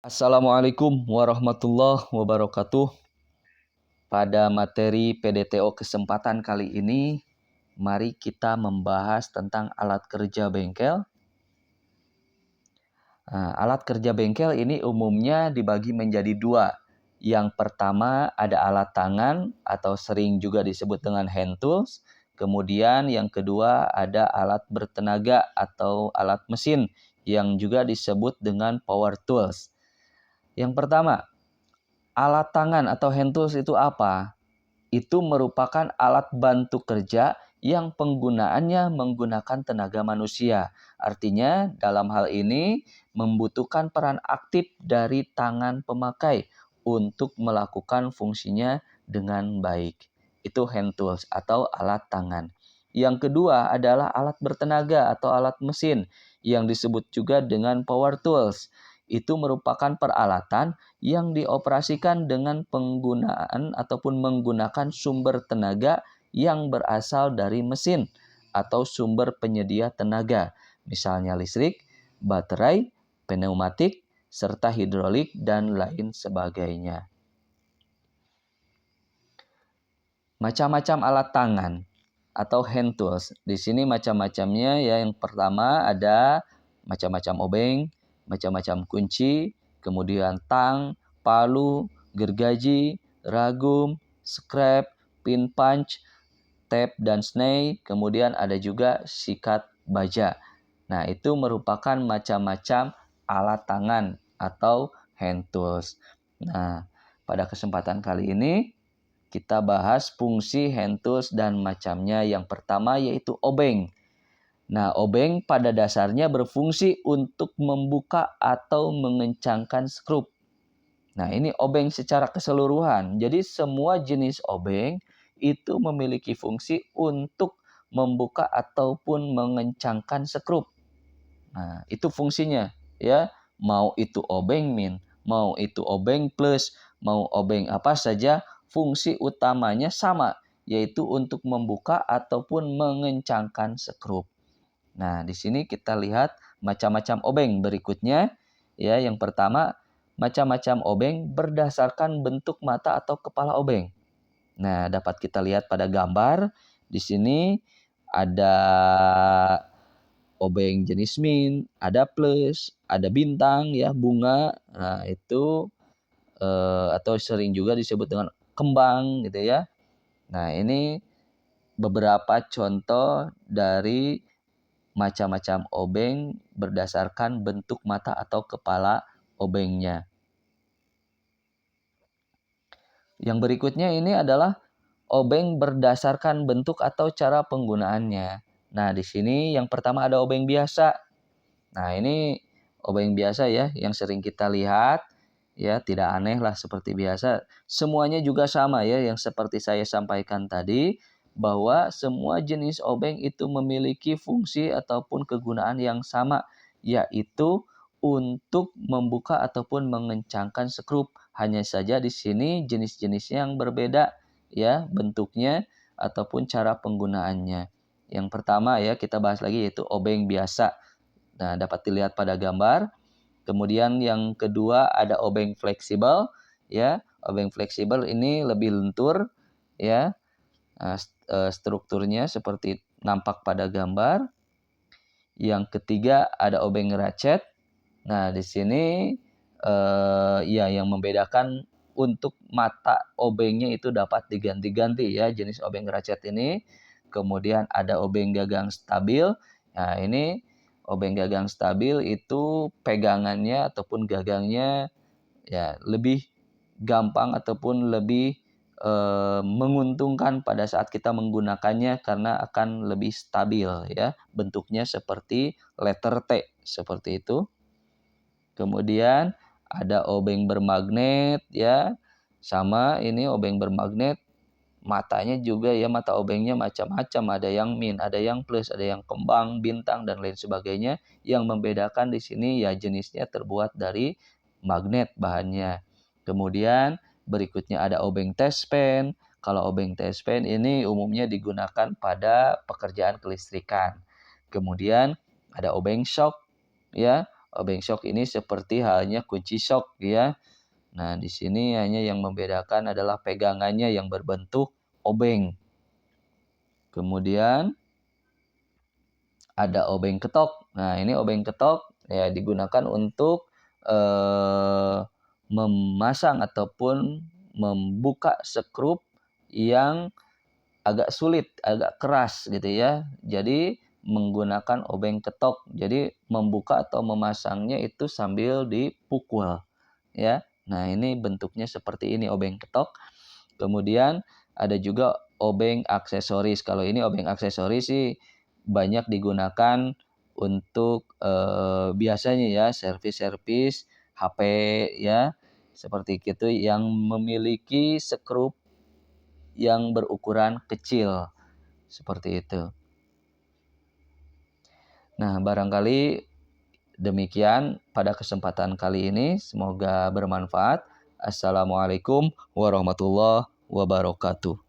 Assalamualaikum warahmatullahi wabarakatuh. Pada materi PDTO kesempatan kali ini, mari kita membahas tentang alat kerja bengkel. Alat kerja bengkel ini umumnya dibagi menjadi dua. Yang pertama ada alat tangan atau sering juga disebut dengan hand tools. Kemudian yang kedua ada alat bertenaga atau alat mesin yang juga disebut dengan power tools. Yang pertama, alat tangan atau hand tools itu apa? Itu merupakan alat bantu kerja yang penggunaannya menggunakan tenaga manusia. Artinya dalam hal ini membutuhkan peran aktif dari tangan pemakai untuk melakukan fungsinya dengan baik. Itu hand tools atau alat tangan. Yang kedua adalah alat bertenaga atau alat mesin yang disebut juga dengan power tools. Itu merupakan peralatan yang dioperasikan dengan penggunaan ataupun menggunakan sumber tenaga yang berasal dari mesin atau sumber penyedia tenaga, misalnya listrik, baterai, pneumatik, serta hidrolik dan lain sebagainya. Macam-macam alat tangan atau hand tools. Di sini macam-macamnya ya. Yang pertama ada macam-macam obeng, macam-macam kunci, kemudian tang, palu, gergaji, ragum, scrap, pin punch, tape dan snay, kemudian ada juga sikat baja. Nah, itu merupakan macam-macam alat tangan atau hand tools. Nah, pada kesempatan kali ini kita bahas fungsi hand tools dan macamnya. Yang pertama yaitu obeng. Nah, obeng pada dasarnya berfungsi untuk membuka atau mengencangkan skrup. Nah, ini obeng secara keseluruhan. Jadi semua jenis obeng itu memiliki fungsi untuk membuka ataupun mengencangkan skrup. Nah, itu fungsinya ya. Mau itu obeng min, mau itu obeng plus, mau obeng apa saja, fungsi utamanya sama, yaitu untuk membuka ataupun mengencangkan skrup. Nah, di sini kita lihat macam-macam obeng berikutnya. Ya, yang pertama, macam-macam obeng berdasarkan bentuk mata atau kepala obeng. Nah, dapat kita lihat pada gambar. Di sini ada obeng jenis min, ada plus, ada bintang ya, bunga. Nah, itu atau sering juga disebut dengan kembang gitu ya. Nah, ini beberapa contoh dari macam-macam obeng berdasarkan bentuk mata atau kepala obengnya. Yang berikutnya ini adalah obeng berdasarkan bentuk atau cara penggunaannya. Nah, di sini yang pertama ada obeng biasa. Nah, ini obeng biasa ya yang sering kita lihat ya, tidak aneh lah seperti biasa. Semuanya juga sama ya, yang seperti saya sampaikan tadi bahwa semua jenis obeng itu memiliki fungsi ataupun kegunaan yang sama, yaitu untuk membuka ataupun mengencangkan skrup. Hanya saja di sini jenis-jenisnya yang berbeda ya, bentuknya ataupun cara penggunaannya. Yang pertama ya kita bahas lagi yaitu obeng biasa. Nah, dapat dilihat pada gambar. Kemudian yang kedua ada obeng fleksibel ya. Obeng fleksibel ini lebih lentur ya. Strukturnya seperti nampak pada gambar. Yang ketiga ada obeng ratchet. Nah, di sini ya yang membedakan untuk mata obengnya itu dapat diganti-ganti ya jenis obeng ratchet ini. Kemudian ada obeng gagang stabil. Nah, ini obeng gagang stabil itu pegangannya ataupun gagangnya ya lebih gampang ataupun lebih menguntungkan pada saat kita menggunakannya karena akan lebih stabil ya. Bentuknya seperti letter T seperti itu. Kemudian ada obeng bermagnet ya. Sama ini obeng bermagnet. Matanya juga ya, mata obengnya macam-macam. Ada yang min, ada yang plus, ada yang kembang, bintang dan lain sebagainya. Yang membedakan di sini ya jenisnya terbuat dari magnet bahannya. Kemudian berikutnya ada obeng test pen. Kalau obeng test pen ini umumnya digunakan pada pekerjaan kelistrikan. Kemudian ada obeng shock ya. Obeng shock ini seperti halnya kunci shock ya. Nah, di sini hanya yang membedakan adalah pegangannya yang berbentuk obeng. Kemudian ada obeng ketok. Nah, ini obeng ketok ya digunakan untuk memasang ataupun membuka skrup yang agak sulit, agak keras gitu ya. Jadi menggunakan obeng ketok. Jadi membuka atau memasangnya itu sambil dipukul ya. Nah, ini bentuknya seperti ini obeng ketok. Kemudian ada juga obeng aksesoris. Kalau ini obeng aksesoris sih banyak digunakan untuk biasanya ya servis-servis HP ya seperti itu yang memiliki skrup yang berukuran kecil seperti itu. Nah, barangkali demikian pada kesempatan kali ini. Semoga bermanfaat. Assalamualaikum warahmatullahi wabarakatuh.